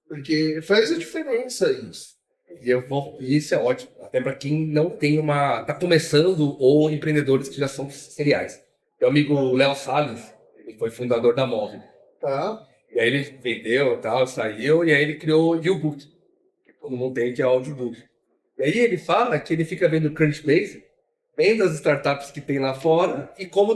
Porque faz a diferença isso. E isso é ótimo, até para quem não tem tá começando ou empreendedores que já são seriais. Meu amigo Léo Salles, ele foi fundador da Move. Tá? E aí ele vendeu, tal, saiu, e aí ele criou o YouBook, que todo mundo tem, que é o audiobook. E aí ele fala que ele fica vendo Crunchbase, vendo as startups que tem lá fora e como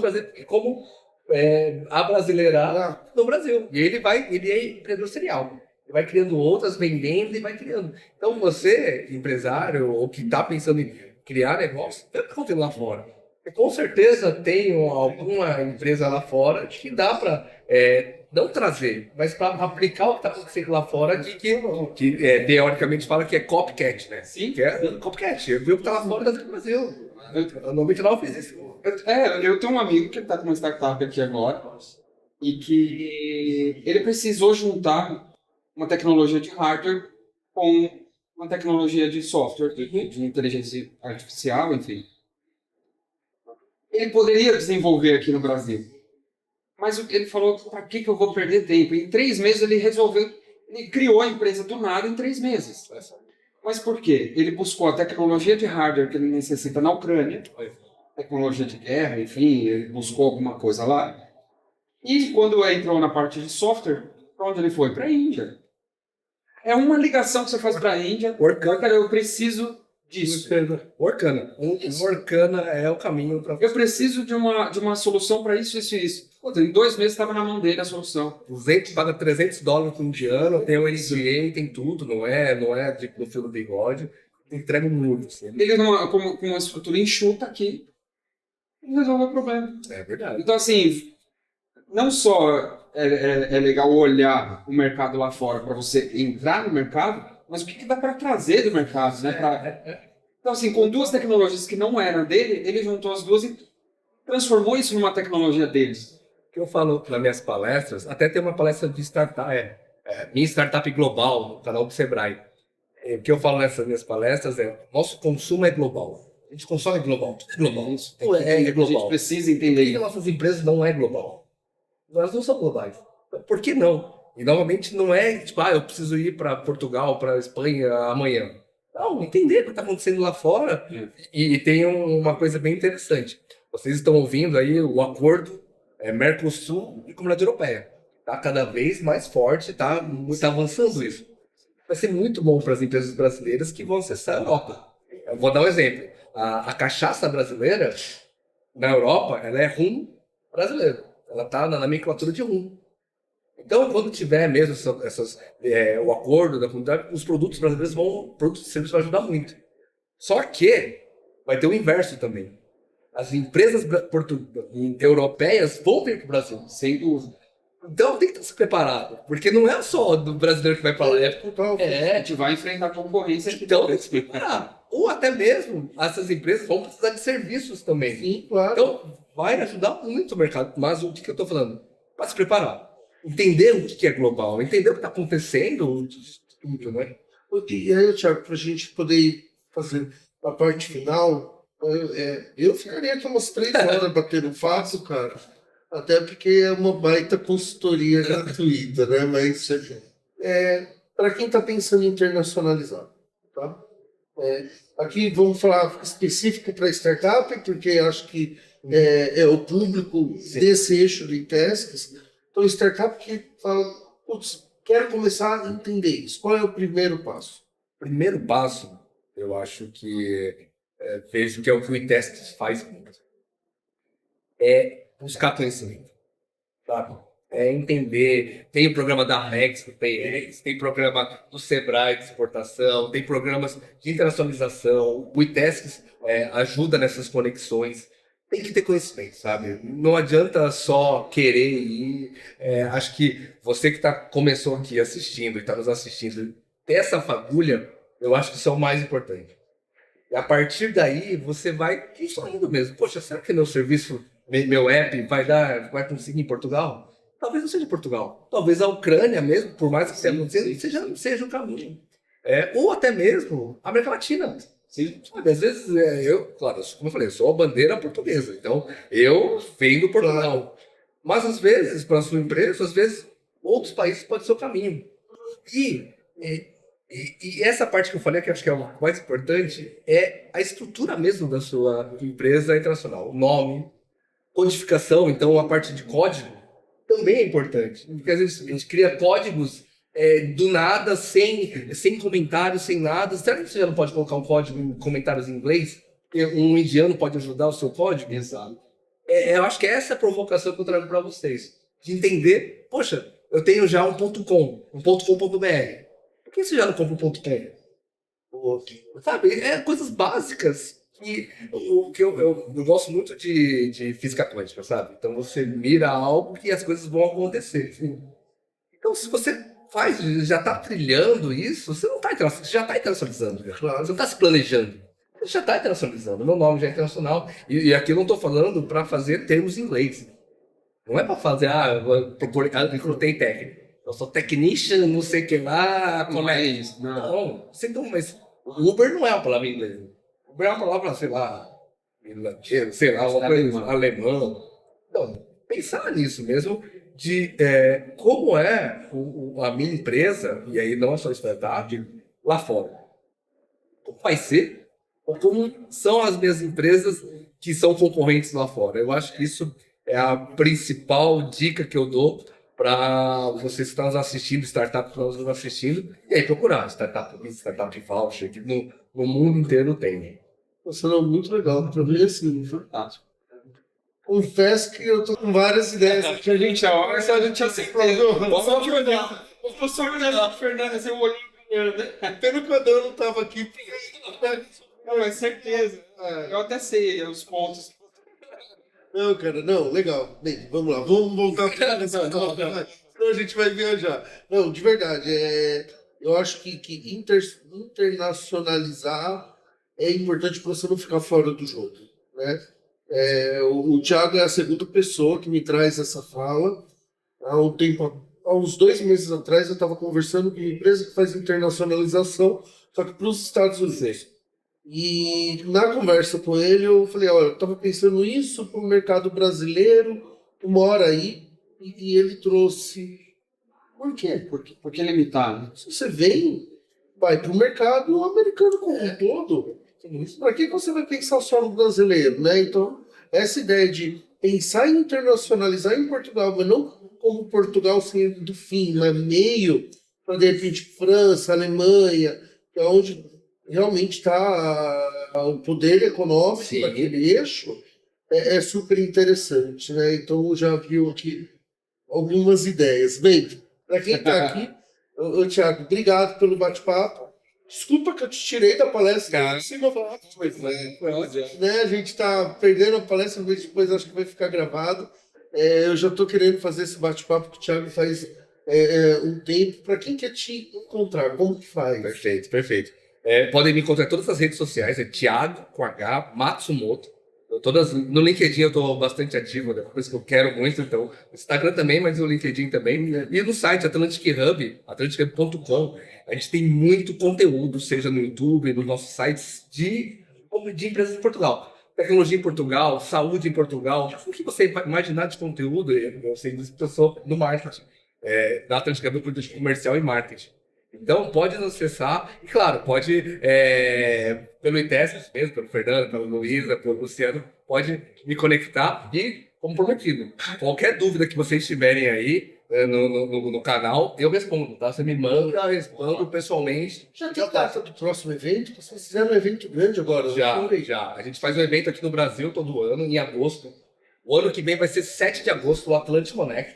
abrasileirar no Brasil. E ele é empreendedor serial. Ele vai criando outras, vendendo e vai criando. Então você, empresário, ou que está pensando em criar negócio, vê o que está acontecendo lá fora. E com certeza tem alguma empresa lá fora que dá para não trazer, mas para aplicar o que está acontecendo lá fora, que teoricamente fala que é copycat, né? Sim. Que é copycat. Eu vi o que está lá fora do Brasil. Eu normalmente não fiz isso. Eu tenho um amigo que está com uma startup aqui agora e que ele precisou juntar uma tecnologia de hardware com uma tecnologia de software, de inteligência artificial, enfim. ele poderia desenvolver aqui no Brasil. Mas ele falou, para que eu vou perder tempo? Em 3 meses ele resolveu, ele criou a empresa do nada em 3 meses. Mas por quê? Ele buscou a tecnologia de hardware que ele necessita na Ucrânia, tecnologia de guerra, enfim, ele buscou alguma coisa lá. E quando entrou na parte de software, para onde ele foi? Para a Índia. É uma ligação que você faz para a Índia. Cara, eu preciso disso. Workana. Workana é o caminho para... Eu preciso de uma solução para isso, isso e isso. Pô, em 2 meses estava na mão dele a solução. 200, paga $300 por um indiano, tem o NDA, tem tudo, não é tipo no fio do bigode, entrega muito. Assim. Ele, com uma estrutura enxuta aqui, resolveu o problema. É verdade. Então, assim, não só é legal olhar o mercado lá fora para você entrar no mercado, mas o que dá para trazer do mercado, né? Então, assim, com 2 tecnologias que não eram dele, ele juntou as 2 e transformou isso numa tecnologia deles. Que eu falo nas minhas palestras, até tem uma palestra de startup, minha startup global, no canal do Sebrae. O que eu falo nessas minhas palestras nosso consumo é global. A gente consome global, tudo é global. Isso, global. A gente precisa entender isso. E nossas empresas não é global. Nós não somos globais. Por que não? E novamente não é tipo, eu preciso ir para Portugal, para Espanha amanhã. Não, entender o que está acontecendo lá fora. E tem uma coisa bem interessante. Vocês estão ouvindo aí o acordo Mercosul e Comunidade Europeia. Está cada vez mais forte, está avançando isso. Vai ser muito bom para as empresas brasileiras que vão acessar a Europa. Eu vou dar um exemplo. A cachaça brasileira, na Europa, ela é rum brasileiro. Ela está na nomenclatura de rum. Então, quando tiver mesmo o acordo da comunidade, os produtos brasileiros produtos e serviços vão ajudar muito. Só que vai ter o inverso também. As empresas europeias vão vir para o Brasil, sem dúvida. Então tem que estar preparado, porque não é só do brasileiro que vai para lá. A gente vai enfrentar concorrência. Então tem que se preparar. Ou até mesmo essas empresas vão precisar de serviços também. Sim, claro. Então vai ajudar muito o mercado. Mas o que eu estou falando? Para se preparar. Entender o que é global, entender o que está acontecendo, tudo, né? E aí, Thiago, para a gente poder fazer a parte final, eu ficaria aqui umas 3 horas batendo fato, cara. Até porque é uma baita consultoria gratuita, né? Mas para quem está pensando em internacionalizar, tá? Aqui vamos falar específico para startup, porque acho que é o público desse eixo de tasks. Então, startup que fala, putz, quero começar a entender isso. Qual é o primeiro passo? Primeiro passo, eu acho que vejo que é o que o iTesks faz muito. É buscar conhecimento, sabe? É entender. Tem o programa da Rex, do PayEx, tem programa do Sebrae de exportação, tem programas de internacionalização. O iTesks ajuda nessas conexões. Tem que ter conhecimento, sabe? Não adianta só querer ir. Acho que você que começou aqui assistindo e está nos assistindo, ter essa fagulha, eu acho que isso é o mais importante. E a partir daí, você vai indo mesmo. Poxa, será que meu serviço, meu app, vai conseguir em Portugal? Talvez não seja Portugal. Talvez a Ucrânia mesmo, por mais que seja o caminho. Ou até mesmo a América Latina. Sim. Sabe, às vezes, claro, como eu falei, eu sou a bandeira portuguesa, então eu venho do Portugal. Mas às vezes, para a sua empresa, às vezes, outros países podem ser o caminho. E essa parte que eu falei, que eu acho que é o mais importante, é a estrutura mesmo da sua empresa internacional. O nome, codificação, então a parte de código também é importante. Porque às vezes a gente cria códigos do nada, sem comentários, sem nada. Será que você já não pode colocar um código em comentários em inglês? Um indiano pode ajudar o seu código? Exato. Eu acho que essa é a provocação que eu trago para vocês. De entender, poxa, eu tenho já um .com, um .com.br. Por que você já não compra um .com? Sabe, coisas básicas que eu gosto muito de física quântica, sabe? Então você mira algo e as coisas vão acontecer. Então se você já está trilhando isso, você não está internacionalizando, você já está internacionalizando. Claro. Você não está se planejando. Você já está internacionalizando. Meu nome já é internacional. E aqui eu não estou falando para fazer termos em inglês. Não é para fazer, eu recrutei técnico. Eu sou technician, não sei o que lá. Como é isso? Não. Mas Uber não é uma palavra em inglês. Uber é uma palavra, sei lá, sei lá, uma coisa alemã. Não, pensar nisso mesmo, de como é a minha empresa, e aí não é só startup, lá fora. Como vai ser? Ou como são as minhas empresas que são concorrentes lá fora? Eu acho que isso é a principal dica que eu dou para vocês que estão nos assistindo, startups que estão nos assistindo, e aí procurar startup voucher, que no mundo inteiro tem. Nossa, não, muito legal. Pra mim, assim, fantástico. Confesso que eu tô com várias ideias. Que a gente olha, só a gente aceita. Só que olhar. Eu só olhando pro Fernando, assim, o olhinho brilhando. Pena que o Adão não tava aqui. Não, mas certeza. Eu até sei os pontos. Não, cara, não, legal. Bem, vamos lá, vamos voltar para essa senão a gente vai viajar. Não, de verdade, eu acho que internacionalizar é importante para você não ficar fora do jogo, né? O Thiago é a segunda pessoa que me traz essa fala. Há uns 2 meses atrás, eu estava conversando com uma empresa que faz internacionalização, só que para os Estados Unidos. E na conversa com ele, eu falei, olha, eu estava pensando isso para o mercado brasileiro, uma hora aí, e ele trouxe. Por quê? Por que limitar, né? Se você vem, vai para o mercado americano como um todo. Para que você vai pensar só no brasileiro, né? Então, essa ideia de pensar em internacionalizar em Portugal, mas não como Portugal sendo do fim, mas meio, para de repente França, Alemanha, que é onde realmente está o poder econômico daquele eixo, é super interessante, né? Então, já viu aqui algumas ideias. Bem, para quem está aqui, Thiago, obrigado pelo bate-papo. Desculpa que eu te tirei da palestra. Cara, né? A gente está perdendo a palestra, mas depois acho que vai ficar gravado. Eu já estou querendo fazer esse bate-papo que o Thiago faz um tempo. Para quem quer te encontrar, como que faz? Perfeito. Podem me encontrar em todas as redes sociais, Thiago com H, Matsumoto. No LinkedIn eu estou bastante ativo, é uma coisa que eu quero muito, então no Instagram também, mas no LinkedIn também. E no site Atlantic Hub, atlantichub.com, a gente tem muito conteúdo, seja no YouTube, nos nossos sites de empresas de Portugal. Tecnologia em Portugal, saúde em Portugal, o que você imaginar de conteúdo, eu sei disso porque eu sou do marketing, da Atlantic Hub, produto comercial e marketing. Então, pode nos acessar, e claro, pode, pelo ITES mesmo, pelo Fernando, pelo Luísa, pelo Luciano, pode me conectar e, como prometido, qualquer dúvida que vocês tiverem aí no canal, eu respondo, tá? Você me manda, eu respondo pessoalmente. Já tem data do próximo evento? Vocês fizeram um evento grande agora? Já. A gente faz um evento aqui no Brasil todo ano, em agosto. O ano que vem vai ser 7 de agosto, o Atlantic Connect.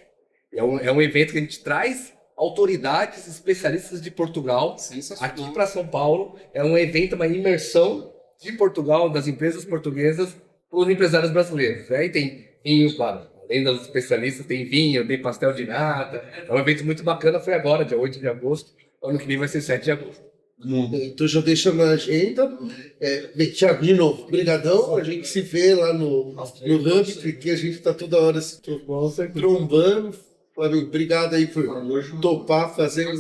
É um evento que a gente traz autoridades especialistas de Portugal aqui para São Paulo. É um evento, uma imersão de Portugal, das empresas portuguesas para os empresários brasileiros. Aí tem vinho, claro, além dos especialistas, tem vinho, tem pastel de nata. É um evento muito bacana, foi agora, dia 8 de agosto. Ano que vem vai ser 7 de agosto. Então já deixa na agenda. Thiago, de novo, brigadão. A gente se vê lá no Hub, porque a gente está toda hora se trombando. Flávio, obrigado aí por topar fazer um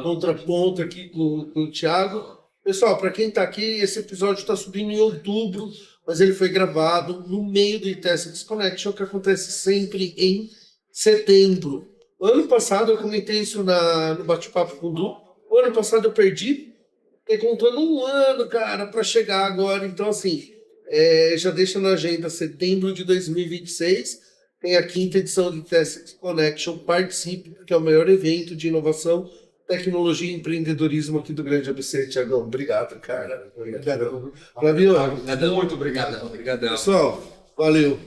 contraponto aqui com o Thiago. Pessoal, para quem está aqui, esse episódio está subindo em outubro, mas ele foi gravado no meio do ITES Connection, que acontece sempre em setembro. Ano passado eu comentei isso no bate-papo com o Du. O ano passado eu perdi, fiquei contando um ano, cara, para chegar agora. Então, assim, já deixa na agenda setembro de 2026. Tem a 5ª edição do ITES Connection. Participe, porque é o maior evento de inovação, tecnologia e empreendedorismo aqui do Grande ABC. Thiagão, obrigado, cara. Obrigado. Flávio, muito obrigado. pessoal, valeu.